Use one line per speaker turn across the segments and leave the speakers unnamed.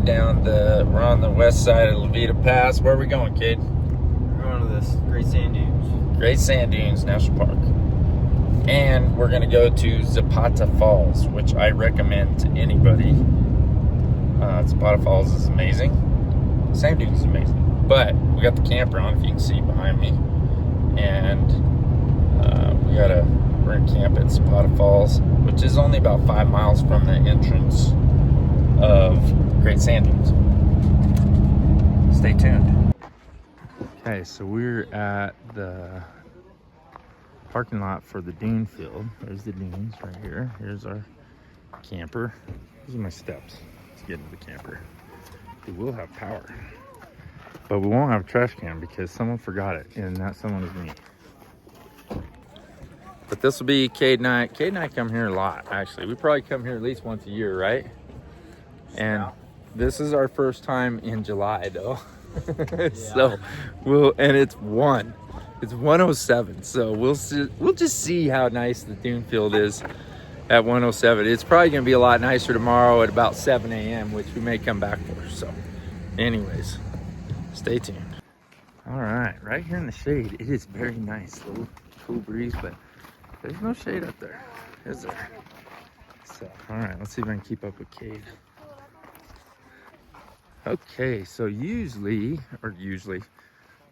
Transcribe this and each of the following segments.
we're on the west side of Levita Pass. Where are we going, Cade?
We're going to this Great Sand Dunes.
Great Sand Dunes National Park. And we're going to go to Zapata Falls, which I recommend to anybody. Zapata Falls is amazing. Sand Dunes is amazing. But we got the camper on, if you can see behind me. And we're going to camp at Zapata Falls, which is only about 5 miles from the entrance of Great Sand Dunes. Stay tuned. Okay, so we're at the parking lot for the dune field. There's the dunes right here. Here's our camper. These are my steps to get into the camper. We will have power, but we won't have a trash can because someone forgot it, and that someone is me. But this will be Cade and I. Cade and I come here a lot, actually. We probably come here at least once a year, right? And this is our first time in July, though. So and it's 107. So we'll just see how nice the dune field is at 107. It's probably gonna be a lot nicer tomorrow at about 7 a.m., which we may come back for. So anyways, stay tuned. All right here in the shade, it is very nice. A little cool breeze, but there's no shade up there, is there? So all right, let's see if I can keep up with Cade. Okay, so usually,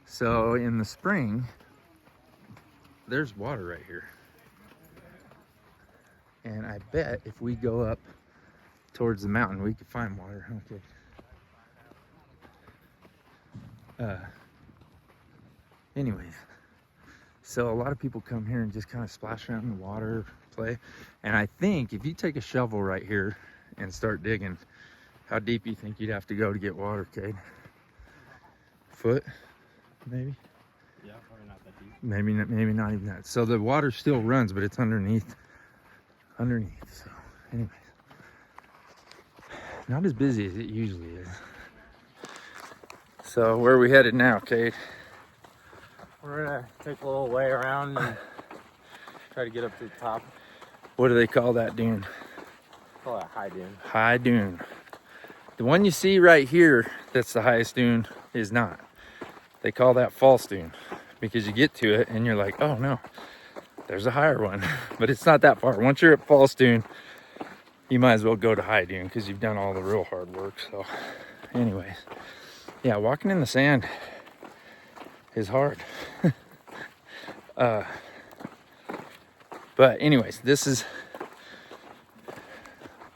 so in the spring, there's water right here. And I bet if we go up towards the mountain, we could find water. Okay. Anyways, so a lot of people come here and just kind of splash around in the water, play. And I think if you take a shovel right here and start digging, how deep you think you'd have to go to get water, Cade? Foot, maybe?
Yeah, probably not that deep.
Maybe not even that. So the water still runs, but it's underneath. So anyways, not as busy as it usually is. So where are we headed now, Cade?
We're gonna take a little way around and try to get up to the top.
What do they call that dune?
Call it High Dune.
High Dune. The one you see right here that's the highest dune is not. They call that false dune because you get to it and you're like, oh no, there's a higher one. But it's not that far. Once you're at false dune, you might as well go to high dune because you've done all the real hard work. So anyways, yeah, walking in the sand is hard. But anyways, this is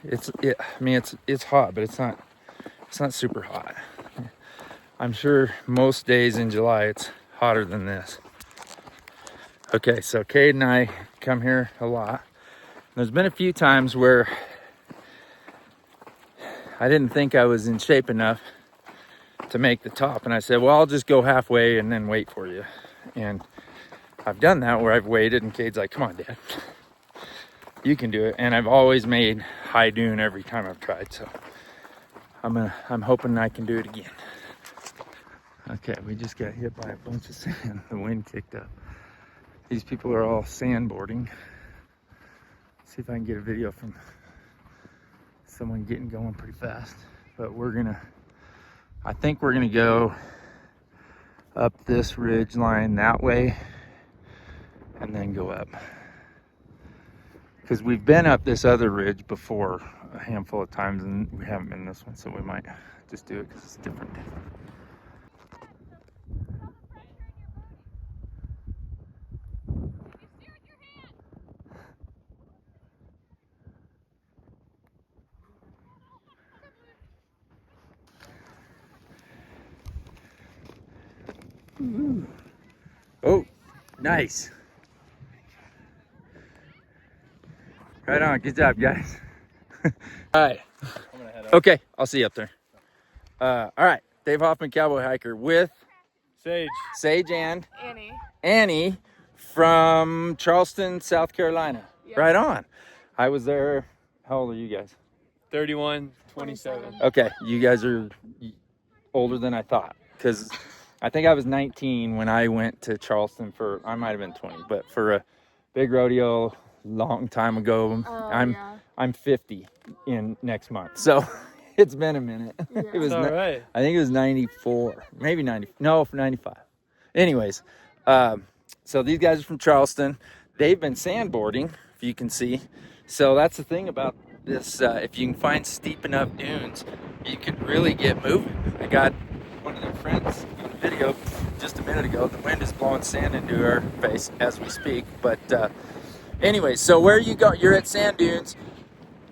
it's hot, but it's not super hot. I'm sure most days in July it's hotter than this. Okay, so Cade and I come here a lot. There's been a few times where I didn't think I was in shape enough to make the top, and I said, well, I'll just go halfway and then wait for you. And I've done that where I've waited and Cade's like, come on, Dad, you can do it. And I've always made high dune every time I've tried, so I'm hoping I can do it again. Okay, we just got hit by a bunch of sand. The wind kicked up. These people are all sandboarding. See if I can get a video from someone getting going pretty fast. But I think we're gonna go up this ridge line that way and then go up. Because we've been up this other ridge before a handful of times and we haven't been this one, so we might just do it because it's different. Ooh. Oh, nice. Right on, good job, guys. All right. Okay, I'll see you up there. All right, Dave Hoffman, Cowboy Hiker with Sage and Annie from Charleston, South Carolina. Yep. Right on. I was there. How old are you guys?
31, 27.
Okay, you guys are older than I thought, because I think I was 19 when I went to Charleston I might have been 20, but for a big rodeo long time ago. I'm 50 in next month. So It's been a minute.
Yeah.
It was
It's all right.
I think it was 94, maybe 90. No, 95. Anyways, so these guys are from Charleston. They've been sandboarding, if you can see. So that's the thing about this. If you can find steep enough dunes, you can really get moving. I got one of their friends on the video just a minute ago. The wind is blowing sand into her face as we speak. But anyway, so where you go? You're at sand dunes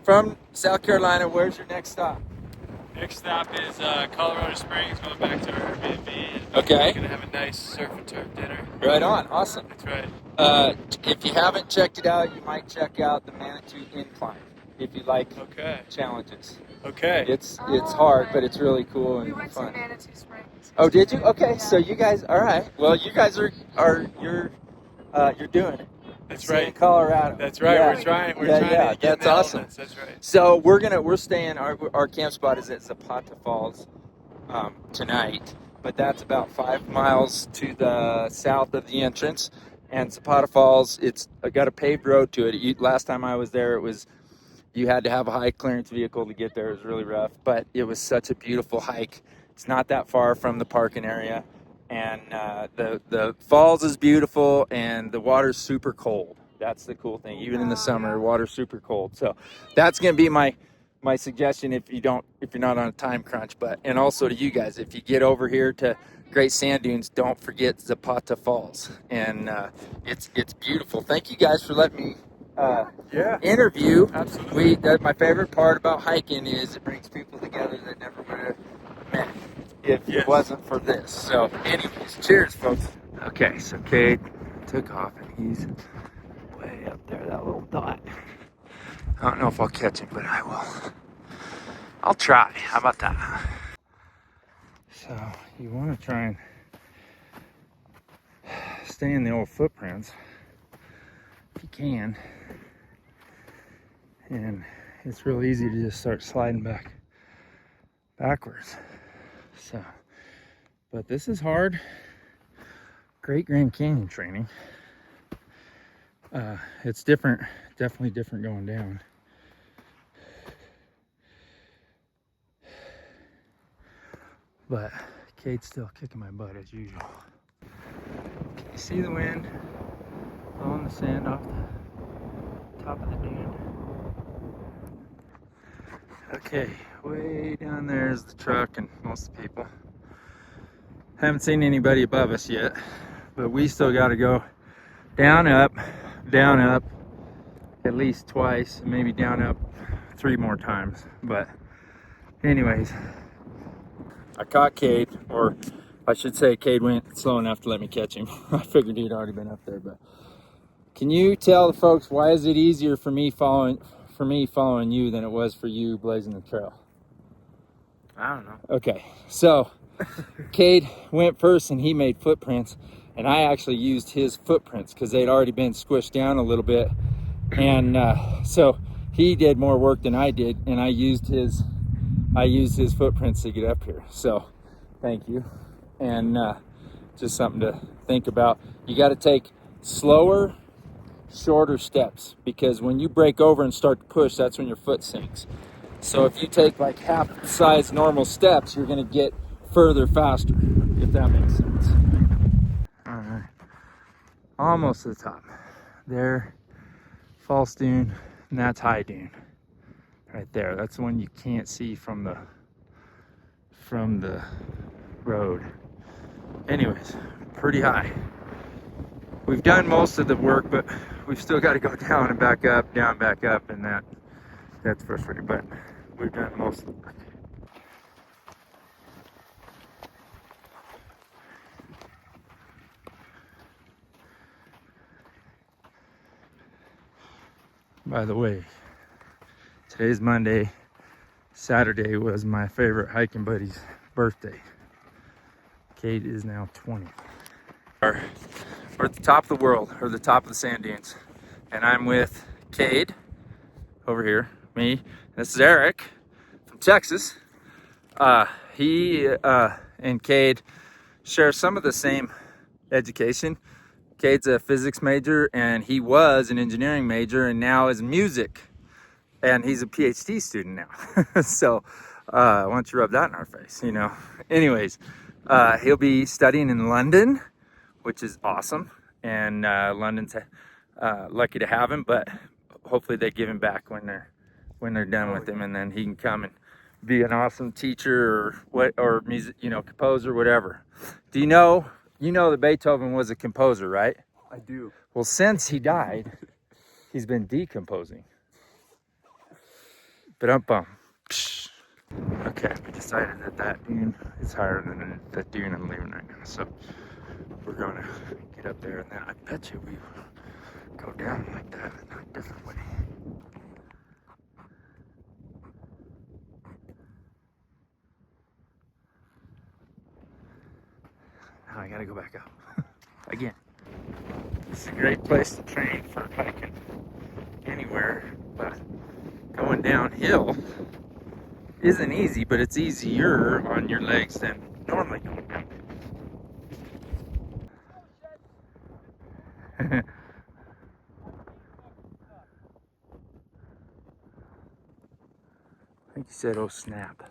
from South Carolina. Where's your next stop?
Next stop is Colorado Springs, going back to our Airbnb.
Okay.
We're gonna have a nice surf and turf dinner.
Right on. Awesome.
That's right.
If you haven't checked it out, you might check out the Manitou Incline if you like
Okay.
challenges.
Okay.
It's hard, but it's really cool and
We went
fun.
to Manitou Springs.
Oh, did you? Okay,
Yeah.
so you guys, all right. Well, you guys are you're doing it.
That's
See you in
right.
Colorado.
That's right.
Yeah.
We're trying. We're
Yeah,
trying
yeah,
to get in
that's
the
awesome.
elements. That's right.
So we're staying. Our camp spot is at Zapata Falls tonight, but that's about 5 miles to the south of the entrance. And Zapata Falls, it's got a paved road to it. Last time I was there, you had to have a high clearance vehicle to get there. It was really rough, but it was such a beautiful hike. It's not that far from the parking area, and the falls is beautiful, and the water's super cold. That's the cool thing. Even in the summer, the water's super cold. So that's gonna be my suggestion if you're not on a time crunch. But and also to you guys, if you get over here to Great Sand Dunes, don't forget Zapata Falls, and it's beautiful. Thank you guys for letting me
Yeah.
interview.
Absolutely.
That's my favorite part about hiking is it brings people together that never would have met if
Yes.
it wasn't for this. So anyways, cheers folks. Okay, so Cade took off and he's way up there, that little dot. I don't know if I'll catch him, but I will. I'll try. How about that? So you want to try and stay in the old footprints if you can. And it's real easy to just start sliding backwards. So, but this is hard. Great Grand Canyon training. It's different, definitely different going down. But Cade's still kicking my butt as usual. Can you see the wind blowing the sand off the top of the dune? Okay, way down there is the truck and most of the people. Haven't seen anybody above us yet, but we still got to go down, up, at least twice, maybe down, up 3 more times. But anyways, I caught Cade, or I should say Cade went slow enough to let me catch him. I figured he'd already been up there, but can you tell the folks why is it easier for me following you than it was for you blazing the trail?
I don't know.
Okay, so Cade went first and he made footprints, and I actually used his footprints because they'd already been squished down a little bit, and so he did more work than I did, and I used his footprints to get up here. So thank you, and just something to think about. You got to take slower, shorter steps, because when you break over and start to push, that's when your foot sinks. So if you take like half the size normal steps, you're going to get further faster, if that makes sense. All right, almost to the top there. False dune, and that's high dune right there. That's the one you can't see from the road. Anyways, pretty high. We've done most of the work, but we've still got to go down and back up, down, back up, and that's frustrating, but we've done most of the work. By the way, today's Monday. Saturday was my favorite hiking buddy's birthday. Cade is now 20. We're at the top of the world, or the top of the sand dunes. And I'm with Cade, over here, me. This is Eric from Texas. He and Cade share some of the same education. Cade's a physics major, and he was an engineering major, and now is music. And he's a PhD student now. So Why don't you rub that in our face, you know? Anyways, he'll be studying in London, which is awesome. And London's lucky to have him, but hopefully they give him back when they're done with him, and then he can come and be an awesome teacher or what, or music, you know, composer, whatever. Do you know that Beethoven was a composer, right?
I do.
Well, since he died, he's been decomposing. Ba-dum-bum. Psh. Okay, we decided that dune is higher than the dune I'm leaving right now, so we're gonna get up there, and then I bet you we go down like that in a different way. Now I gotta go back up again. This is a great place to train for hiking anywhere, but going downhill isn't easy, but it's easier on your legs than normally going down. I think he said, oh snap.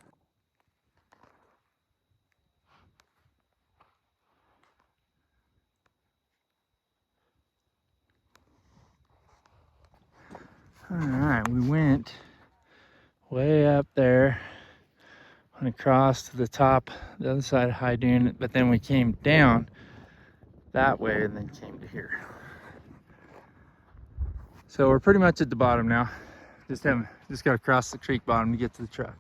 All right, we went way up there, went across to the top, the other side of High Dune, but then we came down that way and then came to here. So we're pretty much at the bottom now. Just got to cross the creek bottom to get to the truck.